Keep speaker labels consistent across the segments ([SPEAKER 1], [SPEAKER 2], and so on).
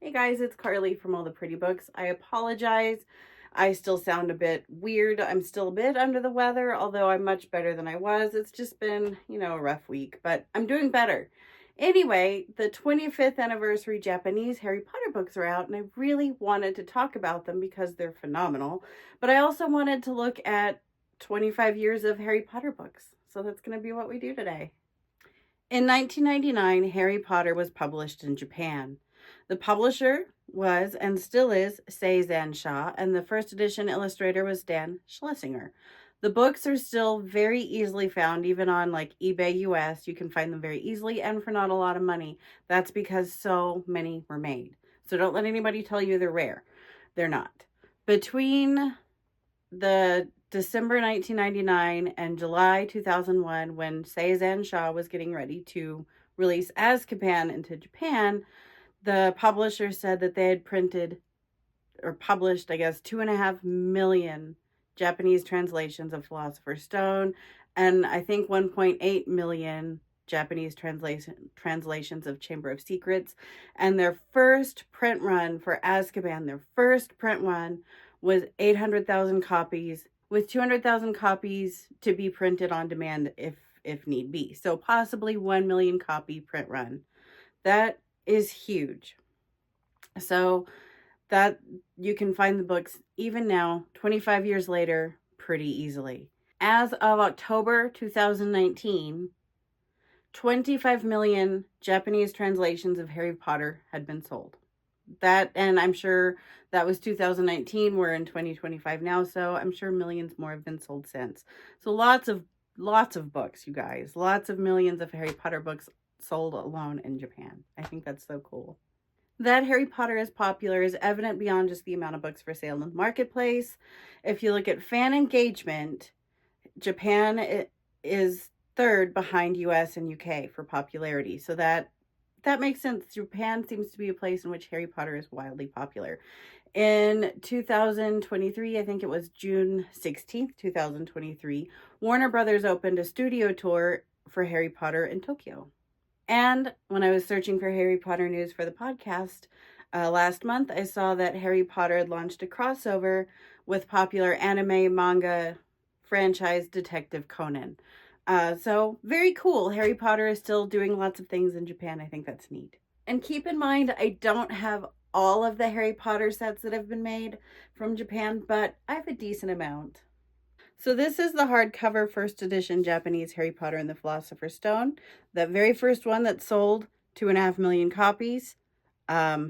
[SPEAKER 1] Hey guys, it's Carly from All the Pretty Books. I apologize. I still sound a bit weird. I'm still a bit under the weather, although I'm much better than I was. It's just been, a rough week, but I'm doing better. Anyway, the 25th anniversary Japanese Harry Potter books are out, and I really wanted to talk about them because they're phenomenal. But I also wanted to look at 25 years of Harry Potter books. So that's going to be what we do today. In 1999, Harry Potter was published in Japan. The publisher was and still is Seizan Shaw, and the first edition illustrator was Dan Schlesinger. The books are still very easily found, even on like eBay US. You can find them very easily and for not a lot of money. That's because so many were made. So don't let anybody tell you they're rare. They're not. Between the December 1999 and July 2001, when Seizan Shaw was getting ready to release Azkaban into Japan, the publisher said that they had printed or published, 2.5 million Japanese translations of Philosopher's Stone, and I think 1.8 million Japanese translations of Chamber of Secrets. And their first print run for Azkaban, their first print run, was 800,000 copies, with 200,000 copies to be printed on demand if need be. So possibly 1 million copy print run. That is huge. So that you can find the books even now, 25 years later, pretty easily. As of October 2019, 25 million Japanese translations of Harry Potter had been sold. That, and I'm sure that was 2019. We're in 2025 now, so I'm sure millions more have been sold since. So lots of books, you guys. Lots of millions of Harry Potter books sold alone in Japan. I think that's so cool. That Harry Potter is popular is evident beyond just the amount of books for sale in the marketplace. If you look at fan engagement, Japan is third behind US and UK for popularity. So that makes sense. Japan seems to be a place in which Harry Potter is wildly popular. In 2023, I think it was June 16th, 2023, Warner Brothers opened a studio tour for Harry Potter in Tokyo. And when I was searching for Harry Potter news for the podcast last month, I saw that Harry Potter had launched a crossover with popular anime manga franchise Detective Conan. So very cool. Harry Potter is still doing lots of things in Japan. I think that's neat. And keep in mind, I don't have all of the Harry Potter sets that have been made from Japan, but I have a decent amount. So this is the hardcover first edition Japanese Harry Potter and the Philosopher's Stone. The very first one that sold 2.5 million copies a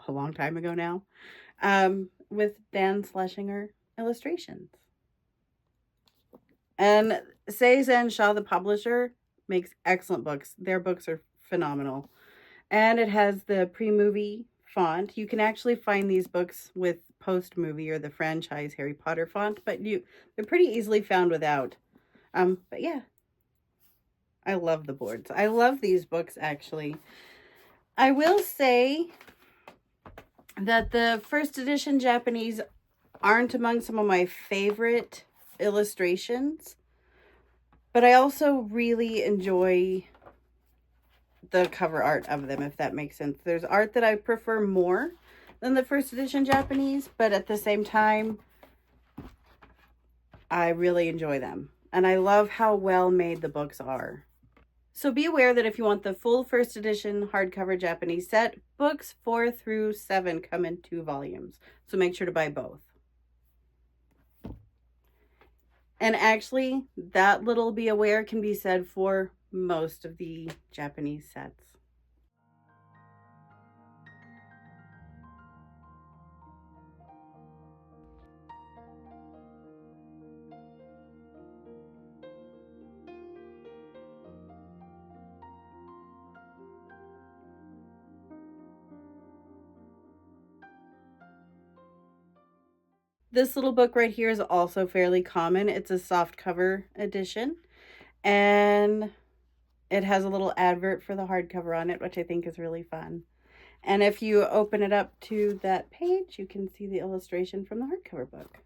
[SPEAKER 1] long time ago now, with Dan Schlesinger illustrations. And Seizan Shaw, the publisher, makes excellent books. Their books are phenomenal. And it has the pre-movie font. You can actually find these books with post-movie or the franchise Harry Potter font, but they're pretty easily found without. But yeah, I love the boards. I love these books, actually. I will say that the first edition Japanese aren't among some of my favorite illustrations, but I also really enjoy the cover art of them, if that makes sense. There's art that I prefer more than the first edition Japanese, but at the same time, I really enjoy them. And I love how well made the books are. So be aware that if you want the full first edition hardcover Japanese set, books 4 through 7 come in 2 volumes. So make sure to buy both. And actually, that little be aware can be said for most of the Japanese sets. This little book right here is also fairly common. It's a soft cover edition, and it has a little advert for the hardcover on it, which I think is really fun. And if you open it up to that page, you can see the illustration from the hardcover book.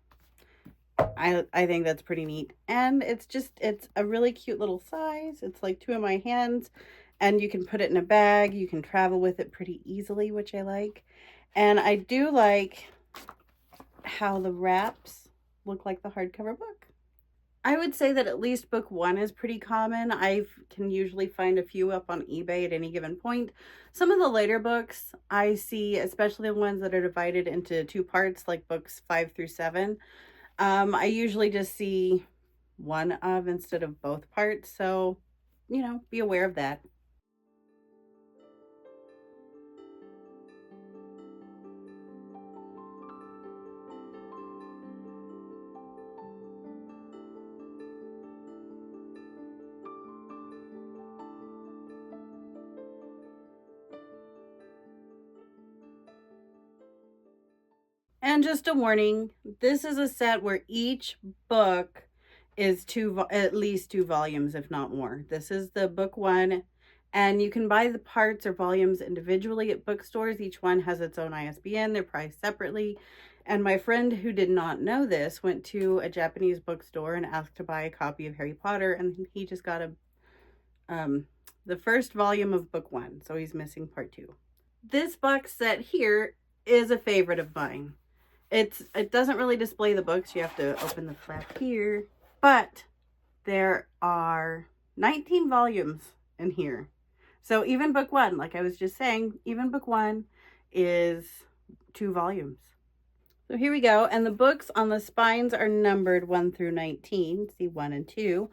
[SPEAKER 1] I think that's pretty neat. And it's a really cute little size. It's like 2 of my hands. and you can put it in a bag. You can travel with it pretty easily, which I like. And I do like how the wraps look like the hardcover book. I would say that at least book one is pretty common. I can usually find a few up on eBay at any given point. Some of the later books I see, especially the ones that are divided into two parts, like books 5 through 7, I usually just see one of instead of both parts. So, you know, be aware of that. And just a warning, this is a set where each book is at least 2 volumes, if not more. This is the book one, and you can buy the parts or volumes individually at bookstores. Each one has its own ISBN. They're priced separately. And my friend who did not know this went to a Japanese bookstore and asked to buy a copy of Harry Potter, and he just got the first volume of book one, so he's missing part 2. This box set here is a favorite of mine. It doesn't really display the books. You have to open the flap here. But there are 19 volumes in here. So even book one, like I was just saying, even book one is 2 volumes. So here we go. And the books on the spines are numbered 1 through 19. See 1 and 2.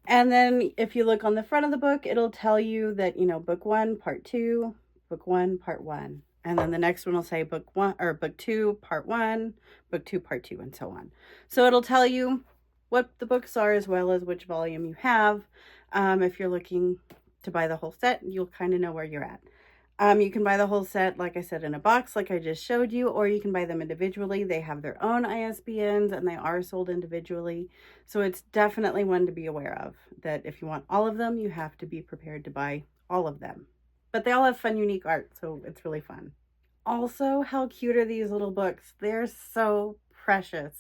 [SPEAKER 1] And then if you look on the front of the book, it'll tell you that, you know, book 1, part 2, book 1, part 1. And then the next one will say book 1 or book 2, part 1, book 2, part 2, and so on. So it'll tell you what the books are as well as which volume you have. If you're looking to buy the whole set, you'll kind of know where you're at. You can buy the whole set, like I said, in a box like I just showed you, or you can buy them individually. They have their own ISBNs and they are sold individually. So it's definitely one to be aware of, that if you want all of them, you have to be prepared to buy all of them. But they all have fun, unique art, so it's really fun. Also, how cute are these little books? They're so precious.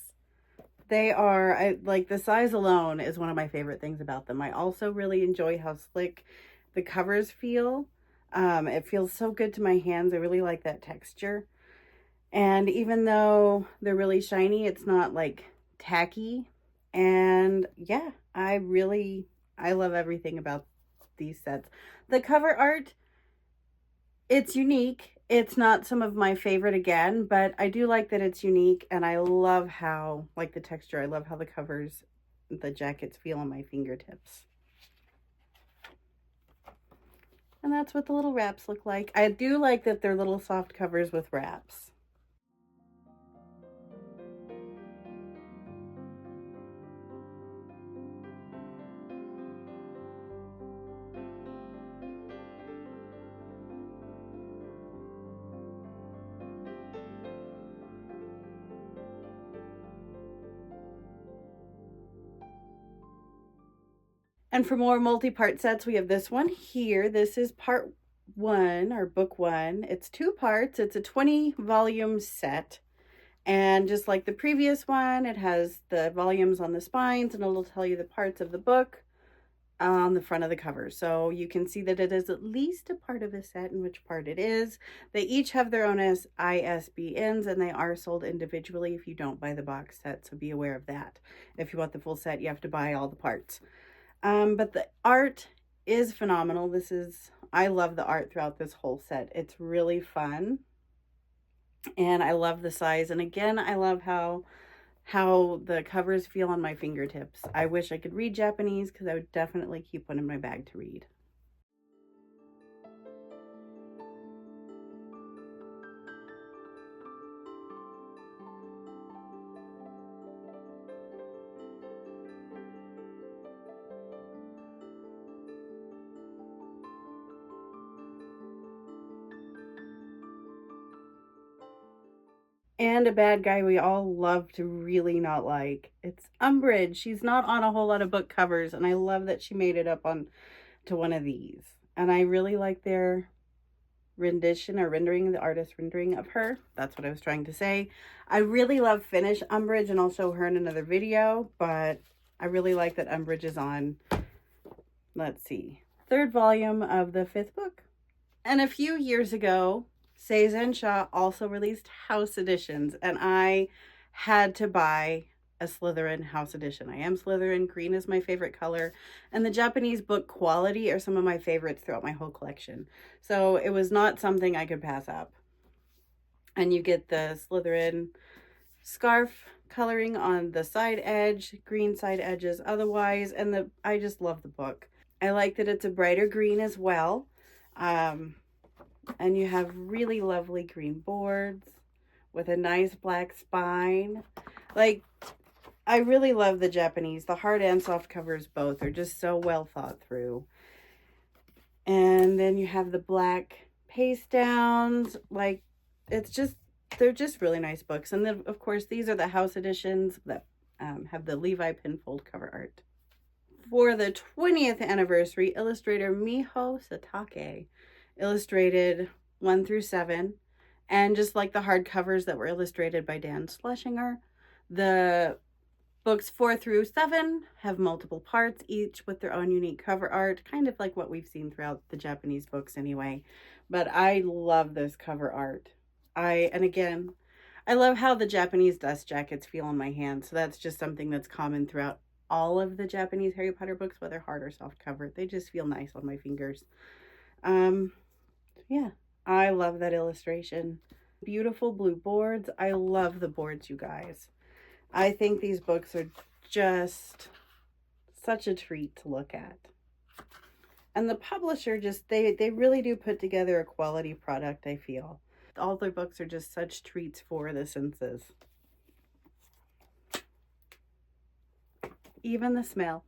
[SPEAKER 1] They are, like the size alone is one of my favorite things about them. I also really enjoy how slick the covers feel. It feels so good to my hands. I really like that texture. And even though they're really shiny, it's not like tacky. And yeah, I love everything about these sets. The cover art, it's unique. It's not some of my favorite again, but I do like that it's unique, and I love how, like the texture, I love how the covers, the jackets feel on my fingertips. And that's what the little wraps look like. I do like that they're little soft covers with wraps. And for more multi-part sets, we have this one here. This is part 1 or book 1. It's 2 parts. It's a 20 volume set. And just like the previous one, it has the volumes on the spines, and it'll tell you the parts of the book on the front of the cover. So you can see that it is at least a part of a set and which part it is. They each have their own ISBNs, and they are sold individually if you don't buy the box set. So be aware of that. If you want the full set, you have to buy all the parts. But the art is phenomenal. I love the art throughout this whole set. It's really fun. And I love the size. And again, I love how the covers feel on my fingertips. I wish I could read Japanese, because I would definitely keep one in my bag to read. And a bad guy we all love to really not like. It's Umbridge. She's not on a whole lot of book covers, and I love that she made it up on to one of these. And I really like their rendition or rendering, the artist rendering of her. That's what I was trying to say. I really love Finnish Umbridge, and I'll show her in another video, but I really like that Umbridge is on, let's see, third volume of the 5th book. And a few years ago, Seizen Shaw also released house editions, and I had to buy a Slytherin house edition. I am Slytherin. Green is my favorite color, and the Japanese book quality are some of my favorites throughout my whole collection. So it was not something I could pass up. And you get the Slytherin scarf coloring on the side edge, green side edges otherwise, and I just love the book. I like that it's a brighter green as well. And you have really lovely green boards with a nice black spine. Like, I really love the Japanese. The hard and soft covers both are just so well thought through. And then you have the black paste downs. Like, they're just really nice books. And then, of course, these are the house editions that have the Levi pinfold cover art. For the 20th anniversary, illustrator Miho Satake illustrated 1 through 7. And just like the hardcovers that were illustrated by Dan Schlesinger, the books 4 through 7 have multiple parts, each with their own unique cover art, kind of like what we've seen throughout the Japanese books anyway. But I love this cover art. And again, I love how the Japanese dust jackets feel on my hand. So that's just something that's common throughout all of the Japanese Harry Potter books, whether hard or soft cover. They just feel nice on my fingers. Yeah, I love that illustration. Beautiful blue boards. I love the boards, you guys. I think these books are just such a treat to look at. And the publisher they really do put together a quality product, I feel. All their books are just such treats for the senses. Even the smell.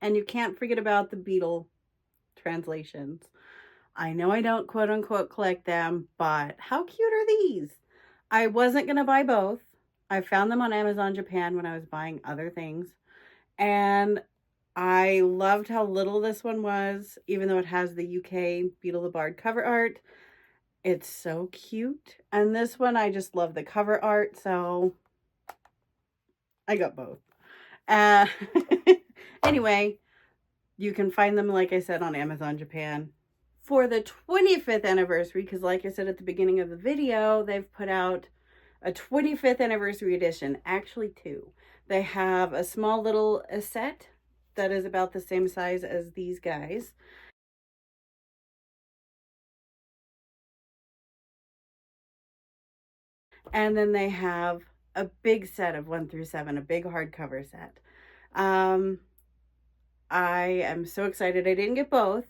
[SPEAKER 1] And you can't forget about the Beetle translations. I know I don't quote unquote collect them, but how cute are these? I wasn't going to buy both. I found them on Amazon Japan when I was buying other things. And I loved how little this one was, even though it has the UK Beetle the Bard cover art. It's so cute. And this one, I just love the cover art, so I got both. Anyway, you can find them, like I said, on Amazon Japan. For the 25th anniversary, because like I said at the beginning of the video, they've put out a 25th anniversary edition, actually 2. They have a small little set that is about the same size as these guys. And then they have a big set of 1 through 7, a big hardcover set. I am so excited. I didn't get both.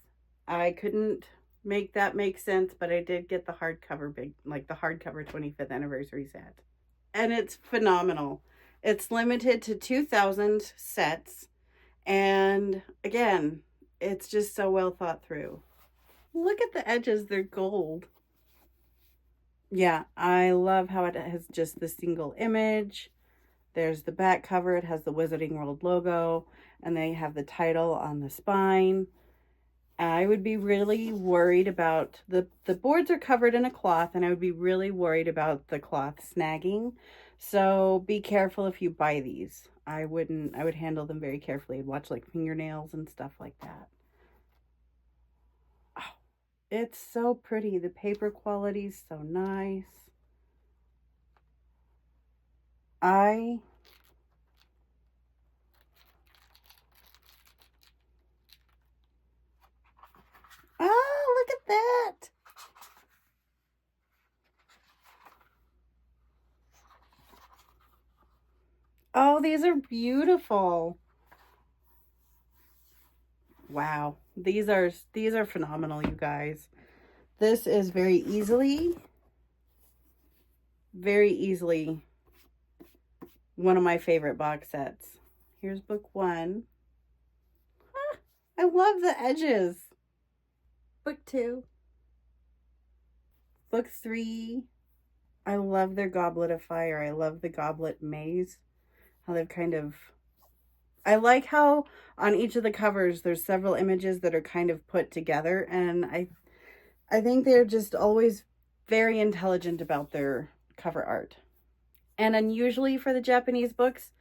[SPEAKER 1] I couldn't make that make sense, but I did get the hardcover the hardcover 25th anniversary set. And it's phenomenal. It's limited to 2,000 sets. And again, it's just so well thought through. Look at the edges, they're gold. Yeah, I love how it has just the single image. There's the back cover. It has the Wizarding World logo, and they have the title on the spine. I would be really worried about the boards are covered in a cloth, and I would be really worried about the cloth snagging. So be careful if you buy these. I would handle them very carefully. I'd watch like fingernails and stuff like that. Oh, it's so pretty. The paper quality is so nice. Oh, look at that. Oh, these are beautiful. Wow. These are phenomenal, you guys. This is very easily one of my favorite box sets. Here's book 1. I love the edges. Book 2. Book 3. I love their Goblet of Fire. I love the Goblet Maze. How they've kind of... I like how on each of the covers there's several images that are kind of put together, and I think they're just always very intelligent about their cover art. And unusually for the Japanese books,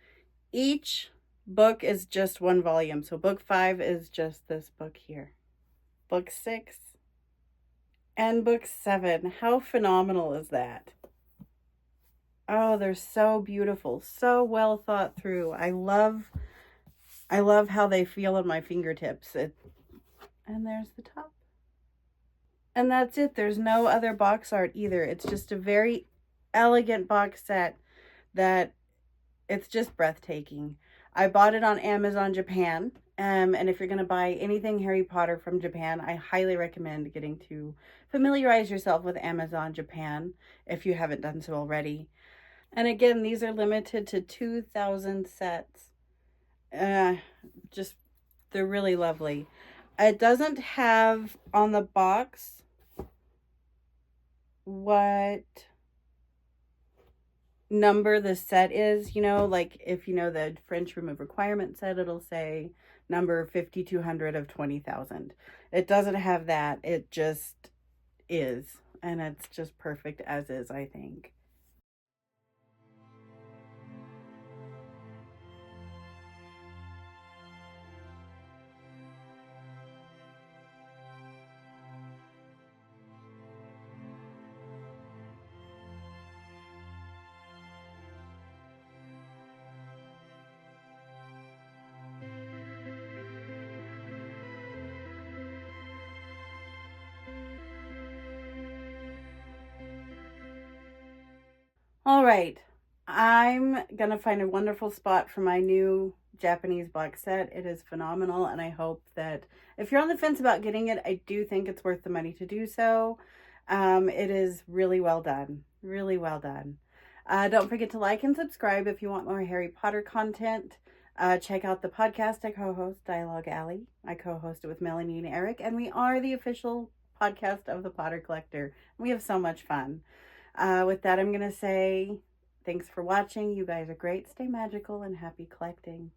[SPEAKER 1] each book is just one volume. So book 5 is just this book here. Book 6 and book 7. How phenomenal is that? Oh, they're so beautiful, so well thought through. I love how they feel on my fingertips. And there's the top. And that's it. There's no other box art either. It's just a very elegant box set that it's just breathtaking. I bought it on Amazon Japan. And if you're going to buy anything Harry Potter from Japan, I highly recommend getting to familiarize yourself with Amazon Japan if you haven't done so already. And again, these are limited to 2,000 sets. They're really lovely. It doesn't have on the box what number the set is, you know, like if you know the French Room of Requirement set, it'll say number 5200 of 20,000. It doesn't have that. It just is, and it's just perfect as is, I think. All right, I'm gonna find a wonderful spot for my new Japanese box set. It is phenomenal, and I hope that if you're on the fence about getting it, I do think it's worth the money to do so. It is really well done, really well done. Don't forget to like and subscribe if you want more Harry Potter content. Check out the podcast I co-host, Dialogue Alley. I co-host it with Melanie and Eric, and we are the official podcast of the Potter Collector. We have so much fun. With that, I'm going to say thanks for watching. You guys are great. Stay magical and happy collecting.